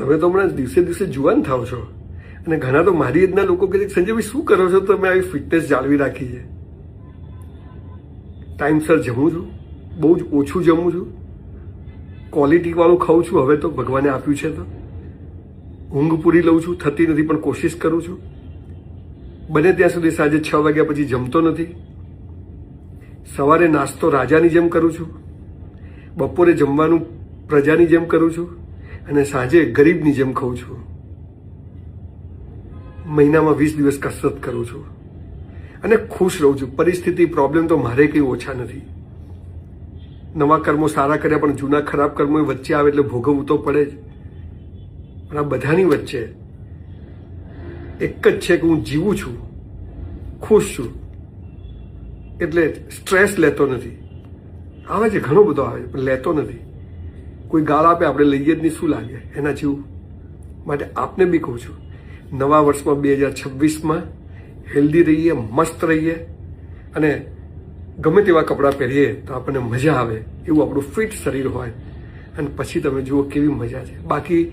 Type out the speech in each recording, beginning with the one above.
તમે તો હમણાં દિવસે દિવસે જુવાન થાવ છો અને ઘણા તો મારી એજના લોકો કહે છે કે સંજયભાઈ શું કરો છો, તમે આવી ફિટનેસ જાળવી રાખી છે. ટાઈમસર જમું છું, બહુ જ ઓછું જમું છું, ક્વોલિટીવાળું ખાઉં છું. હવે તો ભગવાને આપ્યું છે તો ઊંઘ પૂરી લઉં છું, થતી નથી પણ કોશિશ કરું છું. બને ત્યાં સુધી સાંજે 6 વાગ્યા પછી જમતો નથી. સવારે નાસ્તો રાજાની જેમ કરું છું, બપોરે જમવાનું પ્રજાની જેમ કરું છું અને સાંજે ગરીબની જેમ ખાઉં છું. મહિનામાં 20 દિવસ કસરત કરું છું અને ખુશ રહું છું. પરિસ્થિતિ પ્રોબ્લેમ તો મારે કંઈ ઓછા નથી. નવા કર્મો સારા કર્યા પણ જૂના ખરાબ કર્મો વચ્ચે આવે એટલે ભોગવવું તો પડે જ. પણ આ બધાની વચ્ચે એક જ છે કે હું જીવું છું, ખુશ છું, એટલે સ્ટ્રેસ લેતો નથી. આવે છે, ઘણો બધો આવે છે પણ લેતો નથી. કોઈ ગાળ આપે આપણે લઈએ જ નહીં, શું લાગે એના જેવું. માટે આપને બી કહું છું, નવા વર્ષમાં 2026માં હેલ્ધી રહીએ, મસ્ત રહીએ અને ગમે તેવા કપડાં પહેરીએ તો આપણને મજા આવે એવું આપણું ફિટ શરીર હોય અને પછી તમે જુઓ કેવી મજા છે. બાકી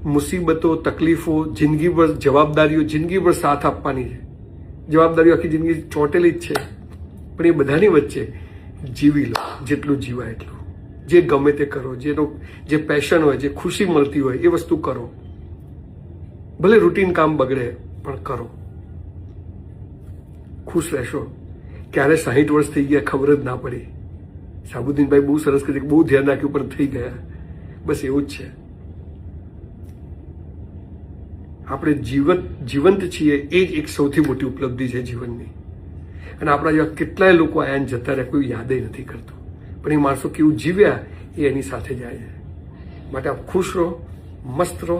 મુસીબતો, તકલીફો, જિંદગીભર જવાબદારીઓ, જિંદગીભર સાથ આપવાની છે. જવાબદારીઓ આખી જિંદગી ચોંટેલી જ છે પણ એ બધાની વચ્ચે જીવી લો જેટલું જીવાય એટલું. જે ગમે તે કરો, જે પેશન હોય, જે ખુશી મળતી હોય એ વસ્તુ કરો. ભલે રૂટીન કામ બગડે પણ કરો. ખુશ રહેશો. ક્યારે 60 વર્ષ થઈ ગયા ખબર જ ના પડી. સાબુદ્દીનભાઈ બહુ સરસ કહે છે કે બહુ ધ્યાન રાખ્યું પણ થઈ ગયા. બસ એવું જ છે. આપણે જીવંત છીએ એ જ એક સૌથી મોટી ઉપલબ્ધિ છે જીવનની. અને આપણા જેવા કેટલાય લોકો આયા જતા રહ્યા, કોઈ યાદ નથી કરતું. પણ એ માણસો કેવું જીવ્યા એ એની સાથે જાય છે. માટે આપ ખુશ રહો, મસ્ત રહો,